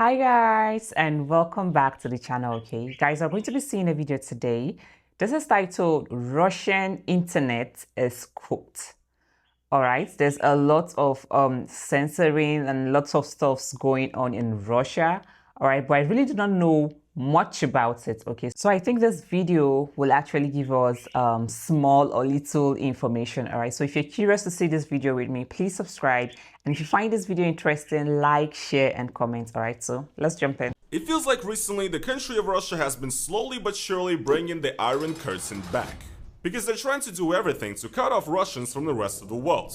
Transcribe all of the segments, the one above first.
Hi guys, and welcome back to the channel. Okay guys, I'm going to be seeing a video today. This is titled Russian Internet is Cooked. All right, there's a lot of censoring and lots of stuffs going on in Russia. All right, but I really do not know much about it. Okay, so I think this video will actually give us small or little information. All right, so if you're curious to see this video with me, please subscribe, and if you find this video interesting, like, share, and comment. All right, so let's jump in. It feels like recently the country of Russia has been slowly but surely bringing the Iron Curtain back, because they're trying to do everything to cut off Russians from the rest of the world.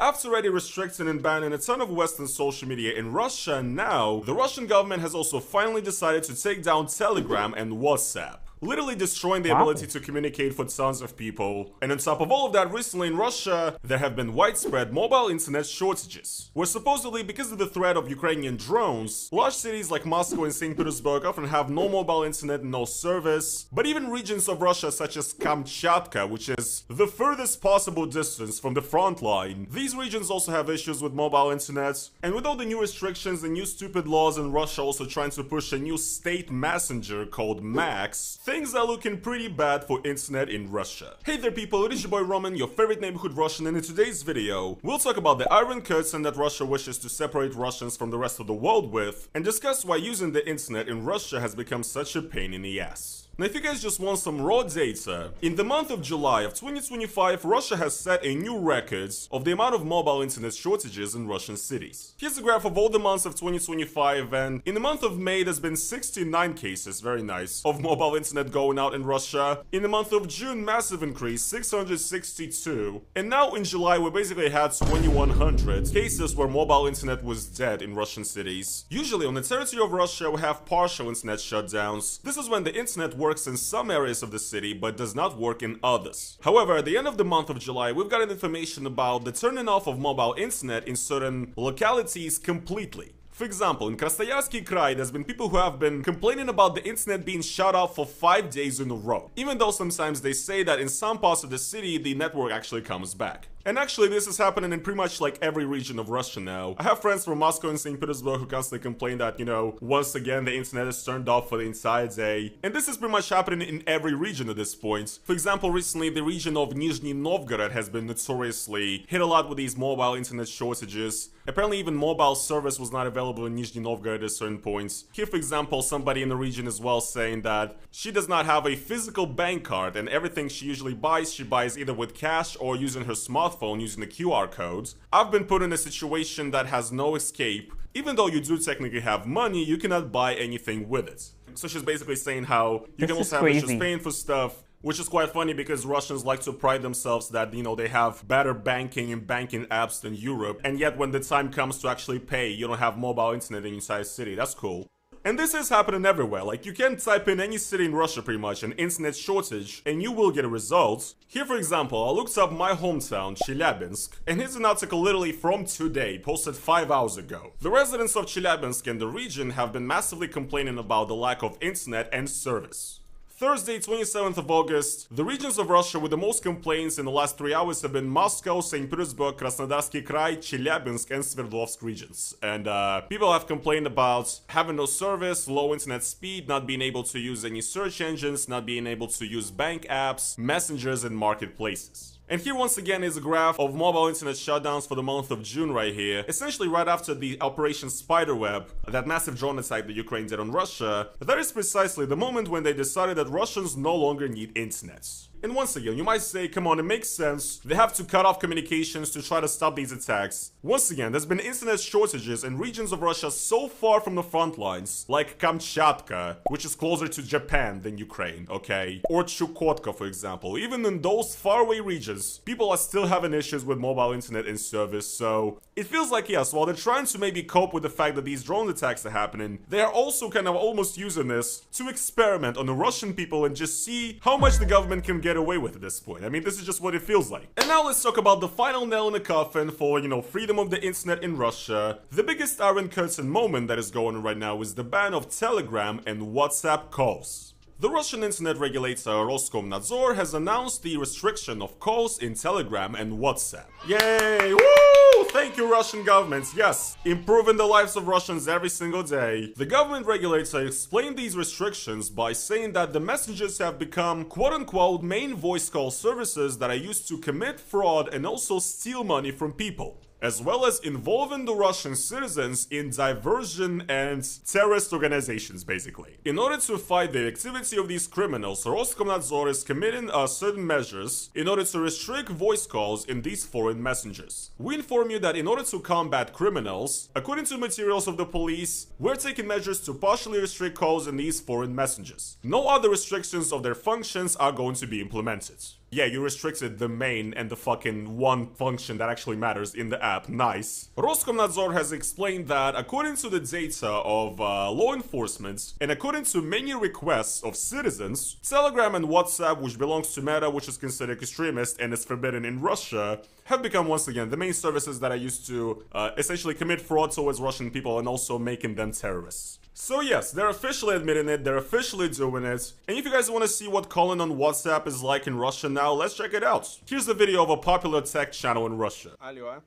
After already restricting and banning a ton of Western social media in Russia, now the Russian government has also finally decided to take down Telegram and WhatsApp, literally destroying the ability to communicate for tons of people. And on top of all of that, recently in Russia, there have been widespread mobile internet shortages, where supposedly because of the threat of Ukrainian drones, large cities like Moscow and St. Petersburg often have no mobile internet and no service. But even regions of Russia such as Kamchatka, which is the furthest possible distance from the front line, these regions also have issues with mobile internet. And with all the new restrictions and new stupid laws in Russia also trying to push a new state messenger called Max, things are looking pretty bad for internet in Russia. Hey there people, it is your boy Roman, your favorite neighborhood Russian, and in today's video, we'll talk about the Iron Curtain that Russia wishes to separate Russians from the rest of the world with, and discuss why using the internet in Russia has become such a pain in the ass. Now if you guys just want some raw data, in the month of July of 2025, Russia has set a new record of the amount of mobile internet shortages in Russian cities. Here's a graph of all the months of 2025, and in the month of May there's been 69 cases, very nice, of mobile internet going out in Russia. In the month of June, massive increase, 662, and now in July we basically had 2100 cases where mobile internet was dead in Russian cities. Usually on the territory of Russia we have partial internet shutdowns. This is when the internet works in some areas of the city but does not work in others. However, at the end of the month of July, we've gotten information about the turning off of mobile internet in certain localities completely. For example, in Krasnoyarsk Krai, there's been people who have been complaining about the internet being shut off for 5 days in a row, even though sometimes they say that in some parts of the city the network actually comes back. And actually this is happening in pretty much like every region of Russia now. I have friends from Moscow and St. Petersburg who constantly complain that, you know, once again the internet is turned off for the entire day. And this is pretty much happening in every region at this point. For example, recently the region of Nizhny Novgorod has been notoriously hit a lot with these mobile internet shortages. Apparently even mobile service was not available in Nizhny Novgorod at certain points. Here for example, somebody in the region as well saying that she does not have a physical bank card and everything she usually buys, she buys either with cash or using her smartphone using the QR codes. I've been put in a situation that has no escape. Even though you do technically have money, you cannot buy anything with it. So she's basically saying how you can also have issues paying for stuff, which is quite funny because Russians like to pride themselves that, you know, they have better banking and banking apps than Europe, and yet when the time comes to actually pay, you don't have mobile internet in your entire city. That's cool. And this is happening everywhere. Like, you can type in any city in Russia pretty much, an internet shortage, and you will get a result. Here for example, I looked up my hometown, Chelyabinsk, and here's an article literally from today, posted 5 hours ago. The residents of Chelyabinsk and the region have been massively complaining about the lack of internet and service. Thursday, 27th of August, the regions of Russia with the most complaints in the last 3 hours have been Moscow, St. Petersburg, Krasnodarsk Krai, Chelyabinsk, and Sverdlovsk regions. And people have complained about having no service, low internet speed, not being able to use any search engines, not being able to use bank apps, messengers, and marketplaces. And here once again is a graph of mobile internet shutdowns for the month of June right here. Essentially right after the Operation Spiderweb, that massive drone attack that Ukraine did on Russia, that is precisely the moment when they decided that Russians no longer need internet. And once again, you might say, come on, it makes sense. They have to cut off communications to try to stop these attacks. Once again, there's been internet shortages in regions of Russia so far from the front lines, like Kamchatka, which is closer to Japan than Ukraine, okay? Or Chukotka, for example. Even in those faraway regions, people are still having issues with mobile internet and service, so it feels like, yes, while they're trying to maybe cope with the fact that these drone attacks are happening, they are also kind of almost using this to experiment on the Russian people and just see how much the government can get away with at this point. I mean, this is just what it feels like. And now let's talk about the final nail in the coffin for, you know, freedom of the internet in Russia. The biggest Iron Curtain moment that is going on right now is the ban of Telegram and WhatsApp calls. The Russian internet regulator Roskomnadzor has announced the restriction of calls in Telegram and WhatsApp. Yay! Woo! thank you, Russian government. Yes, improving the lives of Russians every single day. The government regulator explained these restrictions by saying that the messengers have become quote-unquote main voice call services that are used to commit fraud and also steal money from people, as well as involving the Russian citizens in diversion and terrorist organizations, basically. In order to fight the activity of these criminals, Roskomnadzor is committing certain measures in order to restrict voice calls in these foreign messengers. We inform you that in order to combat criminals, according to materials of the police, we're taking measures to partially restrict calls in these foreign messengers. No other restrictions of their functions are going to be implemented. Yeah, you restricted the main and the fucking one function that actually matters in the app. Nice. Roskomnadzor has explained that according to the data of law enforcement and according to many requests of citizens, Telegram and WhatsApp, which belongs to Meta, which is considered extremist and is forbidden in Russia, have become once again the main services that are used to essentially commit fraud towards Russian people and also making them terrorists. So yes, they're officially admitting it, they're officially doing it, and if you guys want to see what calling on WhatsApp is like in Russia now, let's check it out. Here's a video of a popular tech channel in Russia. Алло.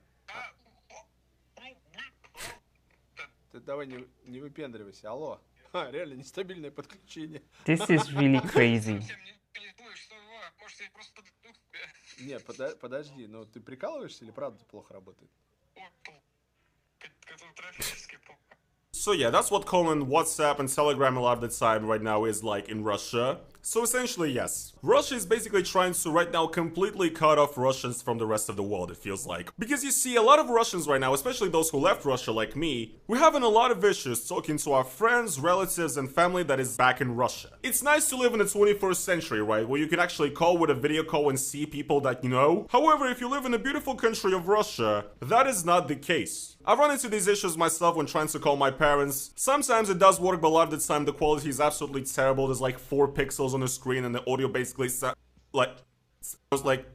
Ты давай не выпендривайся, алло. Реально нестабильное подключение. This is really crazy. Не, подожди, ну ты прикалываешься или правда плохо работает? So yeah, that's what calling WhatsApp and Telegram a lot of the time right now is like in Russia. So essentially, yes. Russia is basically trying to right now completely cut off Russians from the rest of the world, it feels like. Because you see, a lot of Russians right now, especially those who left Russia like me, we're having a lot of issues talking to our friends, relatives, and family that is back in Russia. It's nice to live in the 21st century, right? Where you can actually call with a video call and see people that you know. However, if you live in the beautiful country of Russia, that is not the case. I've run into these issues myself when trying to call my parents. Sometimes it does work, but a lot of the time the quality is absolutely terrible. There's like 4 pixels on the screen and the audio basically sounds like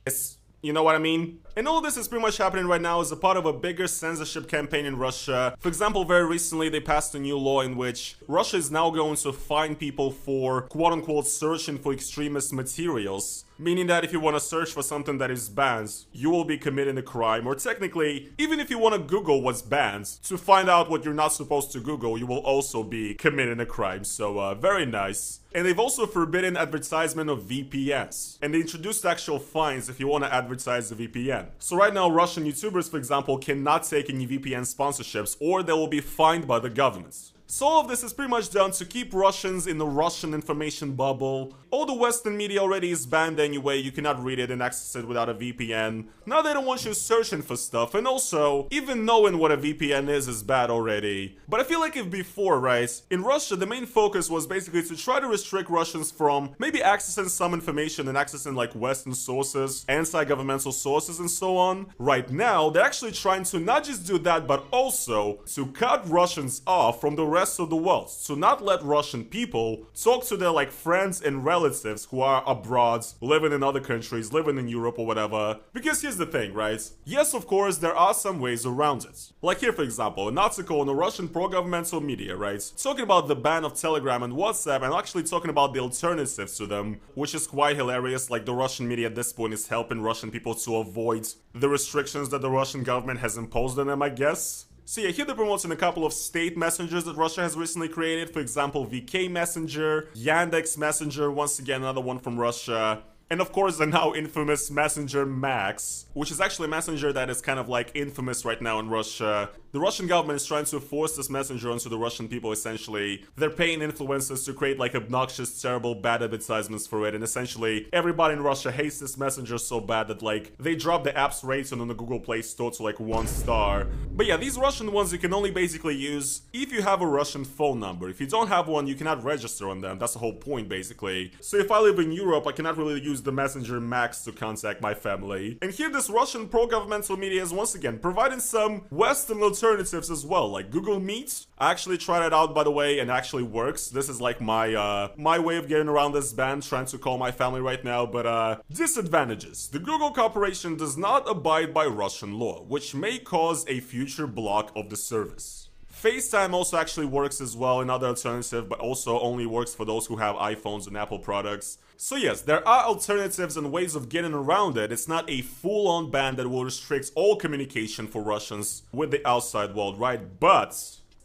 it's, you know what I mean? And all this is pretty much happening right now as a part of a bigger censorship campaign in Russia. For example, very recently they passed a new law in which Russia is now going to fine people for quote-unquote searching for extremist materials. Meaning that if you want to search for something that is banned, you will be committing a crime. Or technically, even if you want to Google what's banned, to find out what you're not supposed to Google, you will also be committing a crime. So, very nice. And they've also forbidden advertisement of VPNs. And they introduced actual fines if you want to advertise a VPN. So right now, Russian YouTubers, for example, cannot take any VPN sponsorships or they will be fined by the governments. So all of this is pretty much done to keep Russians in the Russian information bubble. All the Western media already is banned anyway, you cannot read it and access it without a VPN. Now they don't want you searching for stuff, and also, even knowing what a VPN is bad already. But I feel like if before, right, in Russia the main focus was basically to try to restrict Russians from maybe accessing some information and accessing like Western sources, anti-governmental sources and so on. Right now, they're actually trying to not just do that, but also to cut Russians off from the rest of the world, to not let Russian people talk to their like friends and relatives who are abroad, living in other countries, living in Europe or whatever. Because here's the thing, right? Yes, of course, there are some ways around it. Like here, for example, an article in the Russian pro-governmental media, right? Talking about the ban of Telegram and WhatsApp and actually talking about the alternatives to them, which is quite hilarious. Like the Russian media at this point is helping Russian people to avoid the restrictions that the Russian government has imposed on them, I guess. So yeah, here they're promoting a couple of state messengers that Russia has recently created. For example, VK Messenger, Yandex Messenger, once again another one from Russia. And of course the now infamous Messenger Max, which is actually a messenger that is kind of like infamous right now in Russia. The Russian government is trying to force this messenger onto the Russian people essentially. They're paying influencers to create like obnoxious, terrible, bad advertisements for it. And essentially everybody in Russia hates this messenger so bad that like they dropped the app's rating on the Google Play Store to like 1 star. But yeah, these Russian ones you can only basically use if you have a Russian phone number. If you don't have one, you cannot register on them. That's the whole point basically. So if I live in Europe, I cannot really use the Messenger Max to contact my family. And here this Russian pro-governmental media is once again providing some Western alternatives as well, like Google Meet. I actually tried it out, by the way, and it actually works. This is like my my way of getting around this ban, trying to call my family right now. But disadvantages. The Google Corporation does not abide by Russian law, which may cause a future block of the service. FaceTime also actually works as well, another alternative, but also only works for those who have iPhones and Apple products. So yes, there are alternatives and ways of getting around it. It's not a full-on ban that will restrict all communication for Russians with the outside world, right? But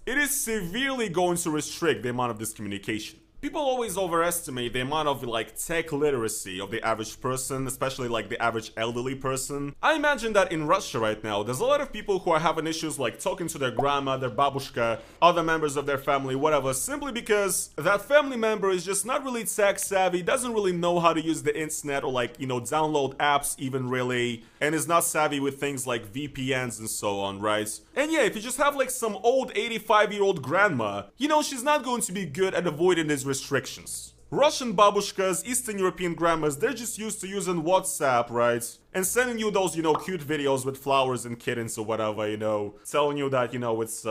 it is severely going to restrict the amount of this communication. People always overestimate the amount of like tech literacy of the average person, especially like the average elderly person. I imagine that in Russia right now, there's a lot of people who are having issues like talking to their grandma, their babushka, other members of their family, whatever, simply because that family member is just not really tech savvy, doesn't really know how to use the internet or like, you know, download apps even really, and is not savvy with things like VPNs and so on, right? And yeah, if you just have like some old 85-year-old grandma, you know, she's not going to be good at avoiding these restrictions. Russian babushkas, Eastern European grandmas, they're just used to using WhatsApp, right? And sending you those, you know, cute videos with flowers and kittens or whatever, you know, telling you that, you know, it's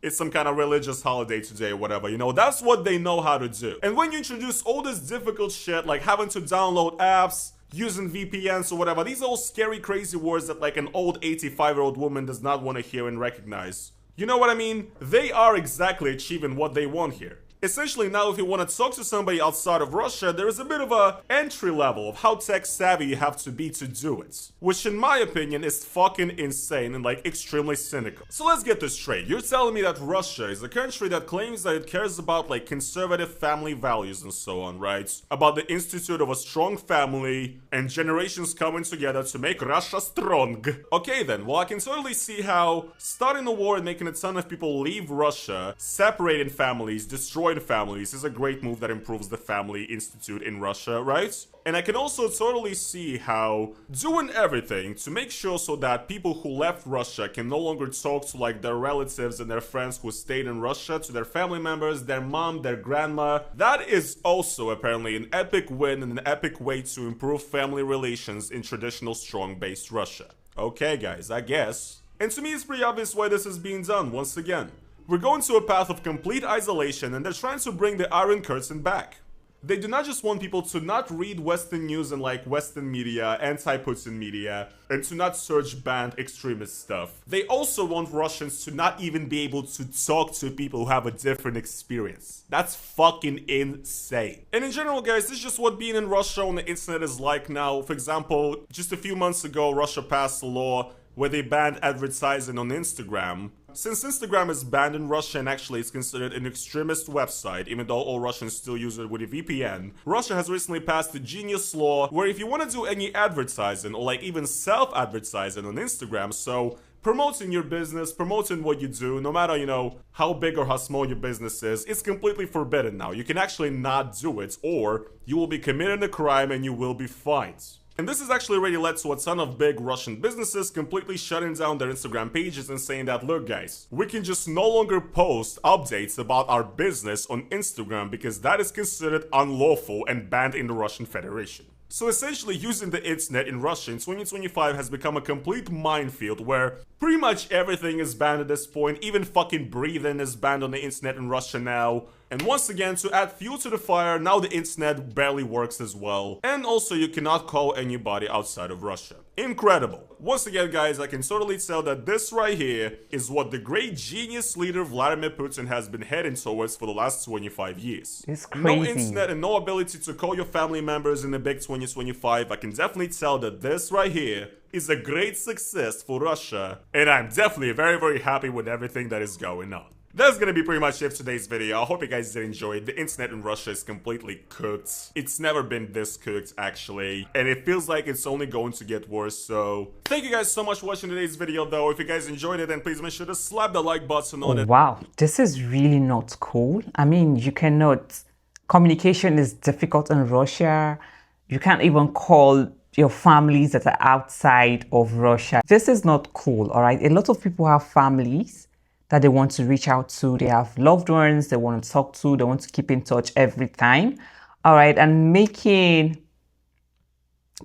it's some kind of religious holiday today or whatever, you know, that's what they know how to do. And when you introduce all this difficult shit, like having to download apps, using VPNs or whatever, these are all scary, crazy words that like an old 85-year-old woman does not want to hear and recognize. You know what I mean? They are exactly achieving what they want here. Essentially now if you want to talk to somebody outside of Russia, there is a bit of a entry level of how tech savvy you have to be to do it. Which in my opinion is fucking insane and like extremely cynical. So let's get this straight. You're telling me that Russia is a country that claims that it cares about like conservative family values and so on, right? About the institute of a strong family and generations coming together to make Russia strong. Okay then, well I can totally see how starting a war and making a ton of people leave Russia, separating families, destroying families is a great move that improves the family institute in Russia, right? And I can also totally see how doing everything to make sure so that people who left Russia can no longer talk to like their relatives and their friends who stayed in Russia, to their family members, their mom, their grandma, that is also apparently an epic win and an epic way to improve family relations in traditional strong-based Russia. Okay guys, I guess. And to me it's pretty obvious why this is being done once again. We're going to a path of complete isolation and they're trying to bring the Iron Curtain back. They do not just want people to not read Western news and like Western media, anti-Putin media, and to not search banned extremist stuff. They also want Russians to not even be able to talk to people who have a different experience. That's fucking insane. And in general, guys, this is just what being in Russia on the internet is like now. For example, just a few months ago, Russia passed a law where they banned advertising on Instagram. Since Instagram is banned in Russia and actually it's considered an extremist website, even though all Russians still use it with a VPN, Russia has recently passed a genius law where if you want to do any advertising or like even self-advertising on Instagram, so promoting your business, promoting what you do, no matter, you know, how big or how small your business is, it's completely forbidden now. You can actually not do it or you will be committing a crime and you will be fined. And this has actually already led to a ton of big Russian businesses completely shutting down their Instagram pages and saying that, look guys, we can just no longer post updates about our business on Instagram because that is considered unlawful and banned in the Russian Federation. So essentially using the internet in Russia in 2025 has become a complete minefield where pretty much everything is banned at this point, even fucking breathing is banned on the internet in Russia now. And once again, to add fuel to the fire, now the internet barely works as well. And also you cannot call anybody outside of Russia. Incredible. Once again guys, I can totally tell that this right here is what the great genius leader Vladimir Putin has been heading towards for the last 25 years. It's crazy. No internet and no ability to call your family members in the big 2025. I can definitely tell that this right here is a great success for Russia. And I'm definitely very, very happy with everything that is going on. That's gonna be pretty much it for today's video. I hope you guys did enjoy it. The internet in Russia is completely cooked. It's never been this cooked, actually. And it feels like it's only going to get worse, so... Thank you guys so much for watching today's video, though. If you guys enjoyed it, then please make sure to slap the like button on it. Wow, this is really not cool. I mean, you cannot... Communication is difficult in Russia. You can't even call your families that are outside of Russia. This is not cool, all right? A lot of people have families that they want to reach out to. They have loved ones they want to talk to. They want to keep in touch every time. All right. And making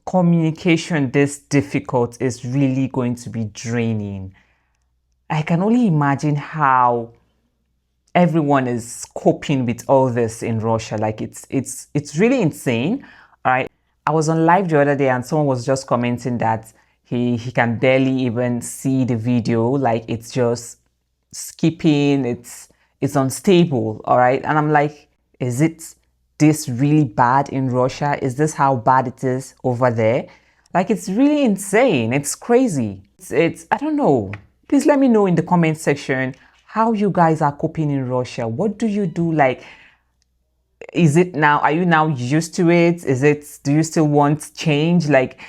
communication this difficult is really going to be draining. I can only imagine how everyone is coping with all this in Russia. Like it's really insane. All right. I was on live the other day and someone was just commenting that he can barely even see the video. Like it's just skipping, it's unstable, all right? And I'm like, is it this really bad in Russia? Is this how bad it is over there? Like, it's really insane. It's crazy. It's I don't know. Please let me know in the comment section how you guys are coping in Russia. What do you do? Like, is it now, are you now used to it? Do you still want change? Like,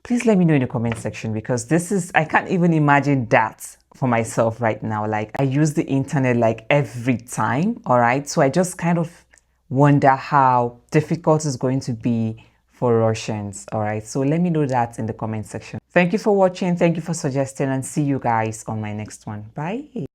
please let me know in the comment section, because I can't even imagine that for myself right now. Like, I use the internet like every time, all right? So I just kind of wonder how difficult it's going to be for Russians, all right? So let me know that in the comment section. Thank you for watching. Thank you for suggesting, and see you guys on my next one. Bye.